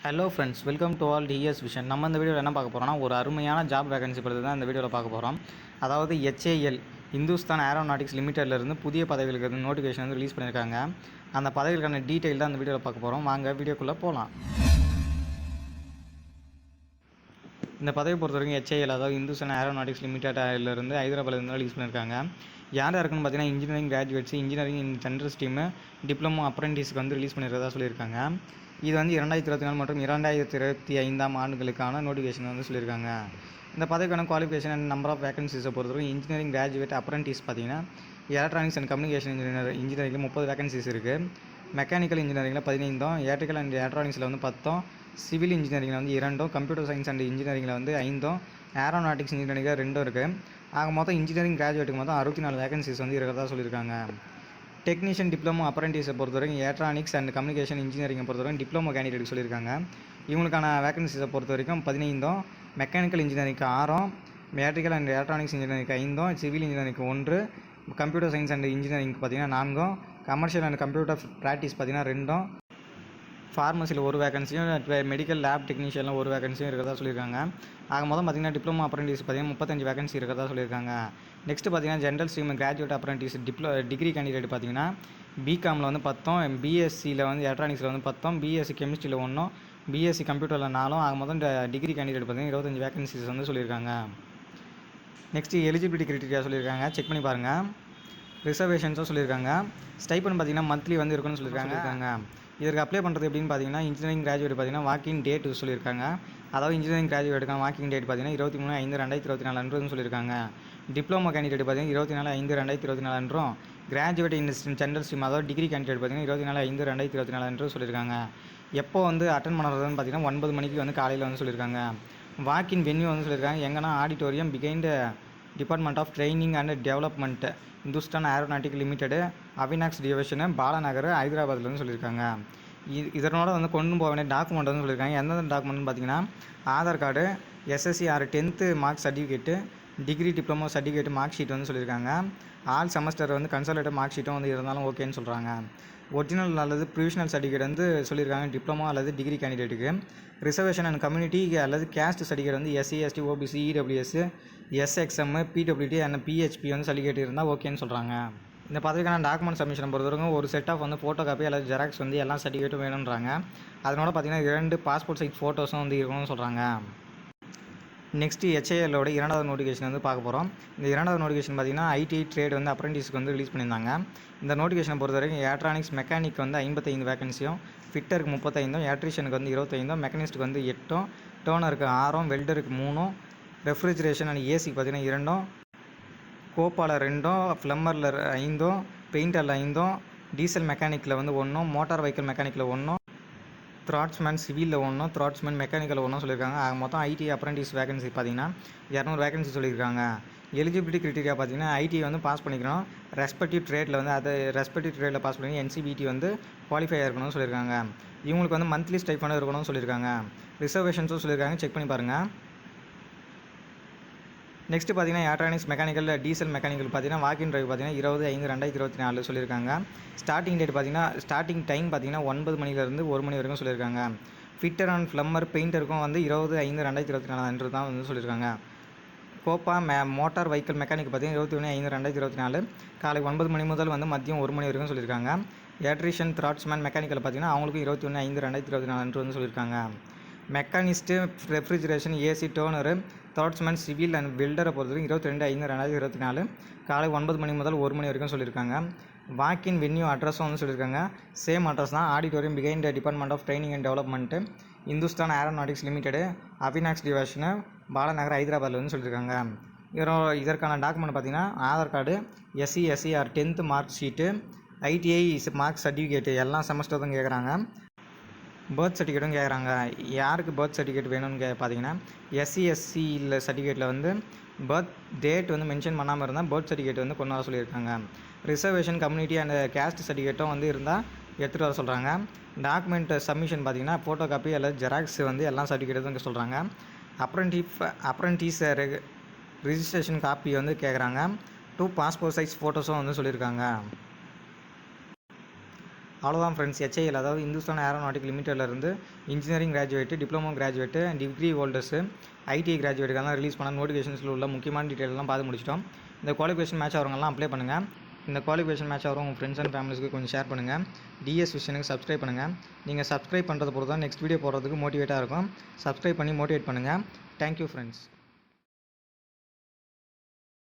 Hello friends, welcome to all TS Vision. நம்ம இந்த வீடியோவில் என்ன பார்க்க போகிறோம்னா, ஒரு அருமையான ஜாப் வேகன்சி பற்றி தான் இந்த வீடியோவில் பார்க்க போகிறோம். அதாவது HAL இந்துஸ்தான் ஏரோநாட்டிக்ஸ் லிமிட்டட்லேருந்து புதிய பதவிகளுக்கு வந்து நோட்டிஃபிகேஷன் வந்து ரிலீஸ் பண்ணியிருக்காங்க. அந்த பதவிகளுக்கான டீட்டெயில் தான் இந்த வீடியோவில் பார்க்க போகிறோம். வாங்க வீடியோக்குள்ளே போகலாம். இந்த பதவி பொறுத்த வரைக்கும் HAL அதாவது இந்துஸ்தான் ஏரோநாட்டிக்ஸ் லிமிட்டட்லேருந்து ஹைதராபாத்லேருந்து ரிலீஸ் பண்ணியிருக்காங்க. யார் யாருக்குன்னு பார்த்தீங்கன்னா, engineering graduates, engineering in general stream, diploma அப்ரெண்டிஸ்க்கு வந்து ரிலீஸ் பண்ணியிருக்கிறதா சொல்லியிருக்காங்க. இது வந்து 2024 மற்றும் 2025 ஆண்டுகளுக்கான நோட்டிஃபிகேஷன் வந்து சொல்லியிருக்காங்க. இந்த பதவிக்கான குவாலிஃபிகேஷன் அண்ட் நம்பர் ஆஃப் வேகன்சிஸை பொறுத்தவரைக்கும் இன்ஜினியரிங் கிராஜுவேட் அப்ரெண்டிஸ் பார்த்தீங்கன்னா எலக்ட்ரானிக்ஸ் அண்ட் கம்யூனிகேஷன் இன்ஜினியரிங்கில் 30 வேகன்சிஸ் இருக்குது. மெக்கானிக்கல் இன்ஜினியரிங்கில் 15, எலக்ட்ரிக்கல் அண்ட் எலக்ட்ரானிக்ஸில் வந்து 10, சிவில் இன்ஜினியரிங்கில் வந்து 2, கம்ப்யூட்டர் சயின்ஸ் அண்ட் இன்ஜினியரிங்கில் வந்து 5, ஏரோநாட்டிக்ஸ் இன்ஜினியரிங்கில் 2 இருக்குது. ஆக மொத்தம் இன்ஜினியரிங் கிராஜுவேட்டுக்கு மொத்தம் 64 வேகன்சிஸ் வந்து இருக்கிறதா சொல்லியிருக்காங்க. டெக்னீஷியன் டிப்ளமோ அப்ரெண்டிஸை பொறுத்தவரைக்கும் எலக்ட்ரானிக்ஸ் அண்ட் கம்யூனிகேஷன் இன்ஜினியரிங்கை பொறுத்தவரைக்கும் டிப்ளமோ கேண்டிடேட் சொல்லியிருக்காங்க. இவங்களுக்கான வேகன்சிஸை பொறுத்த வரைக்கும் 15, மெக்கானிக்கல் இன்ஜினியரிங்க்கு 6, எலக்ட்ரிக்கல் அண்ட் எலக்ட்ரானிக்ஸ் இன்ஜினியரிங்க்கு 5, சிவில் இன்ஜினியரிங்க்கு 1, கம்ப்யூட்டர் சயின்ஸ் அண்ட் இன்ஜினியரிங்க்கு பார்த்தீங்கன்னா 4, கமர்ஷியல் அண்ட் கம்ப்யூட்டர் ப்ராக்டிஸ் பார்த்தீங்கன்னா 2, ஃபார்மசியில் 1 வேகன்சியும், மெடிக்கல் லேப் டெக்னீஷியனில் 1 வேகன்சியும் இருக்கிறதா சொல்லியிருக்காங்க. ஆக மொத்தம் பார்த்திங்கன்னா டிப்ளமோ அப்ரெண்டிஸ் பார்த்திங்கன்னா 35 வேகன்சி இருக்கிறதா சொல்லியிருக்காங்க. நெக்ஸ்ட்டு பார்த்திங்கன்னா general stream graduate apprentice degree candidate பார்த்திங்கன்னா பிகாமில் வந்து 10, பிஎஸ்சியில் வந்து எலக்ட்ரானிக்ஸில் வந்து 10, பிஎஸ்சி கெமிஸ்ட்ரியில் 1, பிஎஸ்சி கம்ப்யூட்டரில் 4, ஆக மொத்தம் டிகிரி கேண்டிடேட் பார்த்திங்கன்னா 25 வேகன்சிஸ் வந்து சொல்லியிருக்காங்க. நெக்ஸ்ட்டு எலிஜிபிலிட்டி க்ரைட்டீரியா சொல்லியிருக்காங்க, செக் பண்ணி பாருங்கள். ரிசர்வேஷன்ஸும் சொல்லியிருக்காங்க. ஸ்டைப்பன் பார்த்திங்கன்னா மந்த்லி வந்து இருக்குன்னு சொல்லியிருக்காங்க. இதற்கு அப்ளை பண்ணுறது எப்படின்னு பார்த்தீங்கன்னா, இன்ஜினியரிங் கிராஜுவேட் பார்த்தீங்கன்னா வாக்கிங் டேட் சொல்லியிருக்காங்க. அதாவது இன்ஜினியரிங் கிராஜுவேட்டுக்கான வாக்கிங் டேட் பார்த்தீங்கன்னா 23/5/2024 அன்றுன்னு சொல்லியிருக்காங்க. டிப்ளமோ கேண்டிடேட் பார்த்தீங்கன்னா 24/5/2024 அன்றும், கிராஜுவேட் இன் ஜென்ரல் ஸ்ட்ரீம் அதாவது டிகிரி கேண்டிடேட் பார்த்தீங்கன்னா 24/5/2024 அன்று சொல்லியிருக்காங்க. எப்போ வந்து அட்டன் பண்ணுறதுன்னு பார்த்தீங்கன்னா 9 மணிக்கு வந்து காலையில் வந்து சொல்லியிருக்காங்க. வாக்கின் வென்யூ வந்து சொல்லியிருக்காங்க எங்கன்னா auditorium behind department of training and development, Hindustan Aeronautic Limited, Avionics Division, Balanagar, ஹைதராபாத்லேருந்து சொல்லியிருக்காங்க. இதனோட வந்து கொண்டு போக வேண்டிய டாக்குமெண்ட் வந்து சொல்லியிருக்காங்க. எந்தெந்த டாக்குமெண்ட்னு பார்த்தீங்கன்னா, Aadhaar card, SSC or 10th mark certificate, degree diploma certificate mark sheet வந்து சொல்லியிருக்காங்க. ஆல் செமஸ்டர் வந்து கன்சல்டேட் மார்க் ஷீட்டும் வந்து இருந்தாலும் ஓகேன்னு சொல்கிறாங்க. ஒரிஜினல் அல்லது ப்ரொவிஷனல் சர்டிஃபிகேட் வந்து சொல்லியிருக்காங்க டிப்ளமோ அல்லது டிகிரி கேண்டிடேட்டுக்கு. ரிசர்வேஷன் அண்ட் கம்யூனிட்டி அல்லது கேஸ்ட் சர்டிஃபிகேட் வந்து SC, ST, OBC, EWS, SXM, PWD and PHP வந்து சர்டிஃபிகேட் இருந்தால் ஓகேன்னு சொல்கிறாங்க. இந்த பதவிக்கான டாக்குமெண்ட் சப்மிஷனை பொறுத்தவரைக்கும் ஒரு செட் ஆஃப் வந்து ஃபோட்டோ காப்பி அல்லது ஜெராக்ஸ் வந்து எல்லா சர்டிஃபிகேட்டும் வேணுன்றாங்க. அதனோட பார்த்தீங்கன்னா 2 பாஸ்போர்ட் சைஸ் ஃபோட்டோஸும் வந்து இருக்கணும்னு சொல்கிறாங்க. நெக்ஸ்ட்டு HALோட 2வது நோட்டிஃபிகேஷன் வந்து பார்க்க போகிறோம். இந்த 2வது நோட்டிஃபிகேஷன் பார்த்திங்கன்னா ITI ட்ரேட் வந்து அப்ரெண்டிஸ்க்கு வந்து ரிலீஸ் பண்ணியிருந்தாங்க. இந்த நோட்டிஃபிகேஷனை பொறுத்த வரைக்கும் எலக்ட்ரானிக்ஸ் மெக்கானிக் வந்து 55 வேகன்சியும், ஃபிட்டருக்கு 35, எலக்ட்ரிஷியனுக்கு வந்து 25, மெக்கானிஸ்ட்டுக்கு வந்து 8, டோனருக்கு 6, வெல்டருக்கு 3, ரெஃப்ரிஜரேஷன் அண்ட் ஏசிக்கு பார்த்திங்கன்னா 2, கோப்பாவில் 2, ஃப்ளம்மரில் 5, பெயிண்டரில் 5, டீசல் மெக்கானிக்கில் வந்து 1, மோட்டார் வெஹிக்கிள் மெக்கானிக்கில் 1, த்ராட்ஸ்மேன் சிவிலில் 1, த்ராட்ஸ்மேன் மெக்கானிக்கல் 1 சொல்லியிருக்காங்க. ஆக மொத்தம் ITI அப்ரெண்டிஸ் வேகன்சி பார்த்தீங்கன்னா 200 வேகன்சி சொல்லியிருக்காங்க. எலிஜிபிலிட்டி க்ரைட்டீரியா பார்த்தீங்கன்னா ITI வந்து பாஸ் பண்ணிக்கணும், ரெஸ்பெக்டிவ் ட்ரேடில் வந்து ரெஸ்பெக்டிவ் ட்ரேடில் பாஸ் பண்ணி NCBT வந்து குவாலிஃபை இருக்கணும்னு சொல்லியிருக்காங்க. இவங்களுக்கு வந்து மந்த்லி ஸ்டைஃபண்ட் இருக்கணும்னு சொல்லியிருக்காங்க. ரிசர்வேஷன்ஸும் சொல்லியிருக்காங்க, செக் பண்ணி பாருங்கள். நெக்ஸ்ட்டு பார்த்தீங்கன்னா எலக்ட்ரானிக்ஸ் மெக்கானிக்கல் டீசல் மெக்கானிக்கல் பார்த்தீங்கன்னா வாக்கிங் டிரைவ் பார்த்தீங்கன்னா 20/5/2024 சொல்லியிருக்காங்க. ஸ்டார்டிங் டேட் பார்த்தீங்கன்னா ஸ்டார்டிங் டைம் பார்த்தீங்கன்னா 9 மணிலேருந்து 1 மணி வரைக்கும் சொல்லியிருக்காங்க. ஃபிட்டர் அண்ட் ஃப்ளம்மர் பெயிண்டருக்கும் வந்து 20/5/2024 அன்று தான் வந்து சொல்லியிருக்காங்க. கோப்பா மோட்டார் வெஹிக்கிள் மெக்கானிக் பார்த்தீங்கன்னா 21/5/2024 காலை 9 மணி முதல் வந்து மதியம் 1 மணி வரைக்கும் சொல்லியிருக்காங்க. எலக்ட்ரிஷியன் த்ராட்ஸ்மேன் மெக்கானிக்கல் பார்த்தீங்கன்னா அவங்களுக்கும் 21/5/2024 அன்று வந்து சொல்லியிருக்காங்க. Machinist refrigeration AC turner draughtsman civil and வெல்டரை பொறுத்தவரைக்கும் 22/5/2024 காலை 9 மணி முதல் 1 மணி வரைக்கும் சொல்லியிருக்காங்க. வாக்கின் வென்யூ அட்ரஸும் வந்து சொல்லியிருக்காங்க. சேம் அட்ரஸ் தான், auditorium behind department of training and development, Hindustan Aeronautics Limited, Avionics Division, Balanagar, ஹைதராபாத்தில் வந்து சொல்லியிருக்காங்க. இதற்கான டாக்குமெண்ட் பார்த்திங்கன்னா Aadhaar card, SC, SC or 10th mark sheet, ITI mark certificate எல்லா செமஸ்டர் தான் கேட்குறாங்க. பர்த் சர்டிஃபிகேட்டும் கேட்குறாங்க. யாருக்கு பர்த் சர்டிஃபிகேட் வேணும்னு பார்த்தீங்கன்னா SC, SC சர்டிஃபிகேட்டில் வந்து பர்த் டேட் வந்து மென்ஷன் பண்ணாமல் இருந்தால் பர்த் சர்டிஃபிகேட் வந்து கொண்டு வர சொல்லியிருக்காங்க. ரிசர்வேஷன் கம்யூனிட்டி அண்ட் கேஸ்ட் சர்டிஃபிகேட்டும் வந்து இருந்தால் எடுத்துகிட்டு வர சொல்கிறாங்க. டாக்குமெண்ட் சப்மிஷன் பார்த்திங்கன்னா ஃபோட்டோ காப்பி அல்லது ஜெராக்ஸ் வந்து எல்லா சர்டிஃபிகேட்டும் சொல்கிறாங்க. அப்ரெண்டிஸ் ரிஜிஸ்ட்ரேஷன் காப்பி வந்து கேட்குறாங்க. 2 பாஸ்போர்ட் சைஸ் ஃபோட்டோஸும் வந்து சொல்லியிருக்காங்க. அவ்வளோதான் ஃப்ரெண்ட்ஸ். HAL அதாவது இந்துஸ்தான் ஏரோநாட்டிக் லிமிட்டட்லேருந்து engineering graduate, diploma graduate, degree holders, ITI கிராஜுவேட்டுக்கெல்லாம் ரிலீஸ் பண்ண நோட்டிஃபிகேஷன்ஸில் உள்ள முக்கியமான டீட்டெயிலெலாம் பார்த்து முடிச்சிட்டோம். இந்த குவாலிஃபிகேஷன் மேட்ச் ஆகிறவங்கலாம் அப்ளை பண்ணுங்கள். இந்த குவாலிஃபிகேஷன் மேட்ச் ஆகிறவங்க உங்கள் ஃப்ரெண்ட்ஸ் அண்ட் ஃபேமிலிஸ்க்கு கொஞ்சம் ஷேர் பண்ணுங்கள். DS விஷனுக்கு சப்ஸ்கிரைப் பண்ணுங்கள். நீங்கள் சப்ஸ்கிரைப் பண்ணுறது பொறுத்து தான் நெக்ஸ்ட் வீடியோ போடுறதுக்கு மோட்டிவேட்டாக இருக்கும். சப்ஸ்கிரைப் பண்ணி மோட்டிவேட் பண்ணுங்கள். Thank you friends.